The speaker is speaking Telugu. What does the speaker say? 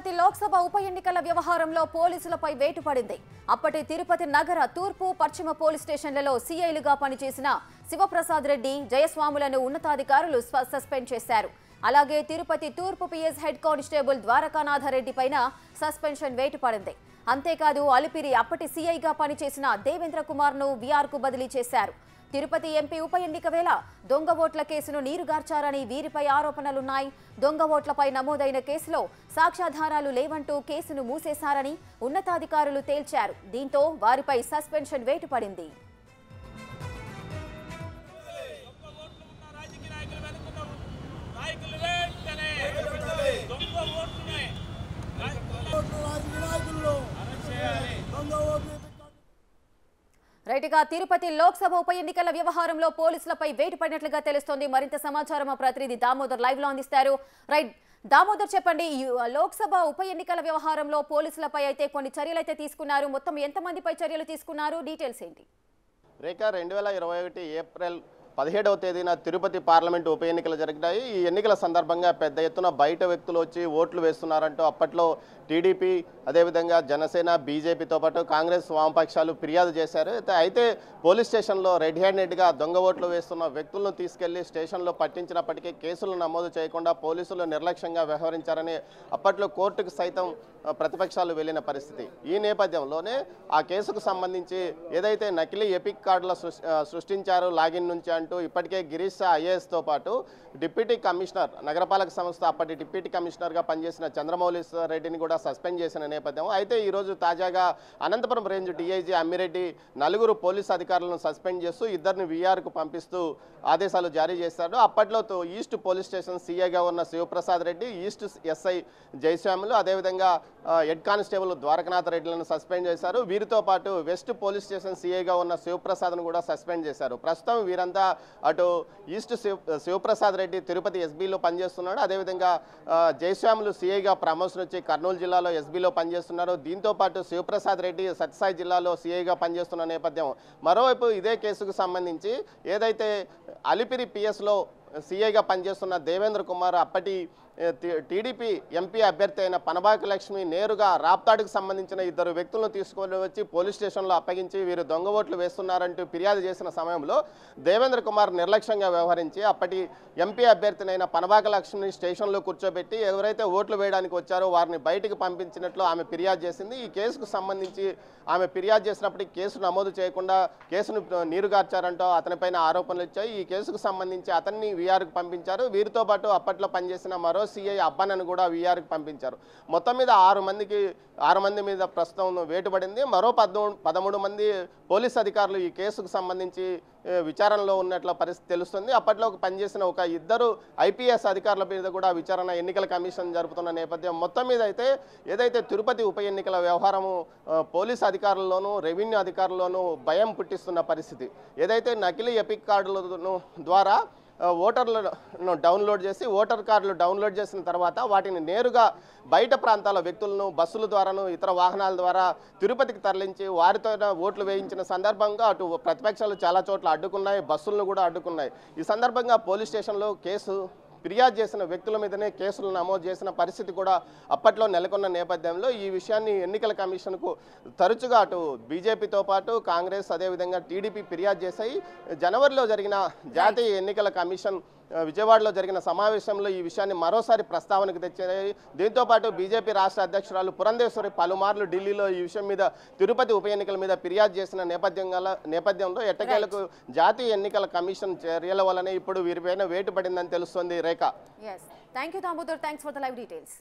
తిరుపతి లోక్సభ ఉప ఎన్నికల వ్యవహారంలో పోలీసులపై వేటు పడింది. అప్పటి తిరుపతి నగర తూర్పు పశ్చిమ పోలీస్ స్టేషన్లలో సీఐలుగా పనిచేసిన శివప్రసాద్ రెడ్డి, జయస్వాములను ఉన్నతాధికారులు సస్పెండ్ చేశారు. అలాగే తిరుపతి తూర్పు పిఎస్ హెడ్ కానిస్టేబుల్ ద్వారకానాథరెడ్డి పైన సస్పెన్షన్ వేటు పడింది. అంతేకాదు అలిపిరి అప్పటి సీఐగా పనిచేసిన దేవేంద్ర కుమార్ను వీఆర్కు బదిలీ చేశారు. తిరుపతి ఎంపీ ఉప ఎన్నిక వేళ దొంగ ఓట్ల కేసును నీరుగార్చారని వీరిపై ఆరోపణలున్నాయి. దొంగ ఓట్లపై నమోదైన కేసులో సాక్ష్యాధారాలు లేవంటూ కేసును మూసేశారని ఉన్నతాధికారులు తేల్చారు. దీంతో వారిపై సస్పెన్షన్ వేటు పడింది. రైట్గా తిరుపతి లోక్సభ ఉప ఎన్నికల వ్యవహారంలో పోలీసులపై వేటు పడినట్లుగా తెలుస్తోంది. మరింత సమాచారం మా ప్రతినిధి దామోదర్ లైవ్ లో అందిస్తారు. రైట్ దామోదర్, చెప్పండి, లోక్సభ ఉప ఎన్నికల వ్యవహారంలో పోలీసులపై అయితే కొన్ని చర్యలు అయితే తీసుకున్నారు. మొత్తం ఎంతమందిపై చర్యలు తీసుకున్నారు? డీటెయిల్స్ ఏంటి? రేఖ, 2021 ఏప్రిల్ 17వ తేదీన తిరుపతి పార్లమెంటు ఉప ఎన్నికలు జరిగినాయి. ఈ ఎన్నికల సందర్భంగా పెద్ద ఎత్తున బయట వ్యక్తులు వచ్చి ఓట్లు వేస్తున్నారంటూ అప్పట్లో టీడీపీ, అదేవిధంగా జనసేన, బీజేపీతో పాటు కాంగ్రెస్, వామపక్షాలు ఫిర్యాదు చేశారు. అయితే పోలీస్ స్టేషన్లో రెడ్ హ్యాండెడ్గా దొంగ ఓట్లు వేస్తున్న వ్యక్తులను తీసుకెళ్లి స్టేషన్లో పట్టించినప్పటికీ కేసులు నమోదు చేయకుండా పోలీసులు నిర్లక్ష్యంగా వ్యవహరించారని అప్పట్లో కోర్టుకు సైతం ప్రతిపక్షాలు వెళ్లిన పరిస్థితి. ఈ నేపథ్యంలోనే ఆ కేసుకు సంబంధించి ఏదైతే నకిలీ ఎపిక్ కార్డుల సృష్టించారు లాగిన్ నుంచి అంటూ ఇప్పటికే గిరీష్ ఐఏఎస్తో పాటు డిప్యూటీ కమిషనర్, నగరపాలక సంస్థ అప్పటి డిప్యూటీ కమిషనర్గా పనిచేసిన చంద్రమౌళి రెడ్డిని కూడా సస్పెండ్ చేసిన నేపథ్యం. అయితే ఈరోజు తాజాగా అనంతపురం రేంజ్ డీఐజీ అమ్మిరెడ్డి 4 పోలీసు అధికారులను సస్పెండ్ చేస్తూ 2ని వీఆర్కు పంపిస్తూ ఆదేశాలు జారీ చేశారు. అప్పట్లో ఈస్ట్ పోలీస్ స్టేషన్ సీఐగా ఉన్న శివప్రసాద్ రెడ్డి, ఈస్ట్ ఎస్ఐ జయస్వాములు, అదేవిధంగా హెడ్ కానిస్టేబుల్ ద్వారకనాథ్ రెడ్డిలను సస్పెండ్ చేశారు. వీరితో పాటు వెస్ట్ పోలీస్ స్టేషన్ సీఐగా ఉన్న శివప్రసాద్ను కూడా సస్పెండ్ చేశారు. ప్రస్తుతం వీరంతా అటు ఈస్ట్ శివప్రసాద్ రెడ్డి తిరుపతి ఎస్బీలో పనిచేస్తున్నాడు. అదేవిధంగా జయస్వాములు సీఐగా ప్రమోషన్ వచ్చి కర్నూలు జిల్లాలో ఎస్బీలో పనిచేస్తున్నారు. దీంతో పాటు శివప్రసాద్ రెడ్డి సత్యసాయి జిల్లాలో సీఐగా పనిచేస్తున్న నేపథ్యం. మరోవైపు ఇదే కేసుకు సంబంధించి ఏదైతే అలిపిరి పిఎస్లో సీఐగా పనిచేస్తున్న దేవేంద్ర కుమార్ అప్పటి టీడీపీ ఎంపీ అభ్యర్థి అయిన పనబాక లక్ష్మి నేరుగా రాప్తాడుకు సంబంధించిన 2 వ్యక్తులను తీసుకొని వచ్చి పోలీస్ స్టేషన్లో అప్పగించి వీరు దొంగ ఓట్లు వేస్తున్నారంటూ ఫిర్యాదు చేసిన సమయంలో దేవేంద్ర కుమార్ నిర్లక్ష్యంగా వ్యవహరించి అప్పటి ఎంపీ అభ్యర్థినైన పనబాక లక్ష్మిని స్టేషన్లో కూర్చోబెట్టి ఎవరైతే ఓట్లు వేయడానికి వచ్చారో వారిని బయటకు పంపించినట్లు ఆమె ఫిర్యాదు చేసింది. ఈ కేసుకు సంబంధించి ఆమె ఫిర్యాదు చేసినప్పటికీ కేసు నమోదు చేయకుండా కేసును నీరుగార్చారంటూ అతనిపైన ఆరోపణలు వచ్చాయి. ఈ కేసుకు సంబంధించి అతన్ని వీఆర్కు పంపించారు. వీరితో పాటు అప్పట్లో పనిచేసిన మరో సీఐ అబ్బానను కూడా వీఆర్కి పంపించారు. మొత్తం మీద 6 మంది మీద ప్రస్తుతం వేటుపడింది. మరో 13 మంది పోలీస్ అధికారులు ఈ కేసుకు సంబంధించి విచారణలో ఉన్నట్ల పరిస్థితి తెలుస్తుంది. అప్పట్లో పనిచేసిన 2 ఐపీఎస్ అధికారుల మీద కూడా విచారణ ఎన్నికల కమిషన్ జరుపుతున్న నేపథ్యం. మొత్తం మీద అయితే ఏదైతే తిరుపతి ఉప ఎన్నికల వ్యవహారము పోలీస్ అధికారుల్లోనూ రెవెన్యూ అధికారుల్లోనూ భయం పుట్టిస్తున్న పరిస్థితి. ఏదైతే నకిలీ ఎపిక్ కార్డులను ద్వారా ఓటర్లను డౌన్లోడ్ చేసి ఓటర్ కార్డులు డౌన్లోడ్ చేసిన తర్వాత వాటిని నేరుగా బయట ప్రాంతాల వ్యక్తులను బస్సుల ద్వారాను ఇతర వాహనాల ద్వారా తిరుపతికి తరలించి వారితో ఓట్లు వేయించిన సందర్భంగా అటు ప్రతిపక్షాలు చాలా చోట్ల అడ్డుకున్నాయి, బస్సులను కూడా అడ్డుకున్నాయి. ఈ సందర్భంగా పోలీస్ స్టేషన్లో ఫిర్యాదు చేసిన వ్యక్తుల మీదనే కేసులు నమోదు చేసిన పరిస్థితి కూడా అప్పట్లో నెలకొన్న నేపథ్యంలో ఈ విషయాన్ని ఎన్నికల కమిషన్కు తరచుగా అటు బీజేపీతో పాటు కాంగ్రెస్, అదేవిధంగా టీడీపీ ఫిర్యాదు చేశాయి. జనవరిలో జరిగిన జాతీయ ఎన్నికల కమిషన్ విజయవాడలో జరిగిన సమావేశంలో ఈ విషయాన్ని మరోసారి ప్రస్తావనకు తెచ్చాయి. దీంతోపాటు బీజేపీ రాష్ట్ర అధ్యక్షురాలు పురంధేశ్వరి పలుమార్లు ఢిల్లీలో ఈ విషయం మీద తిరుపతి ఉప ఎన్నికల మీద ఫిర్యాదు చేసిన నేపథ్యంలో ఎట్టకేలకు జాతీయ ఎన్నికల కమిషన్ చర్యల వల్లనే ఇప్పుడు వీరిపైన వేటు పడిందని తెలుస్తోంది. Rekha, thank you Damodar, thanks for the live details.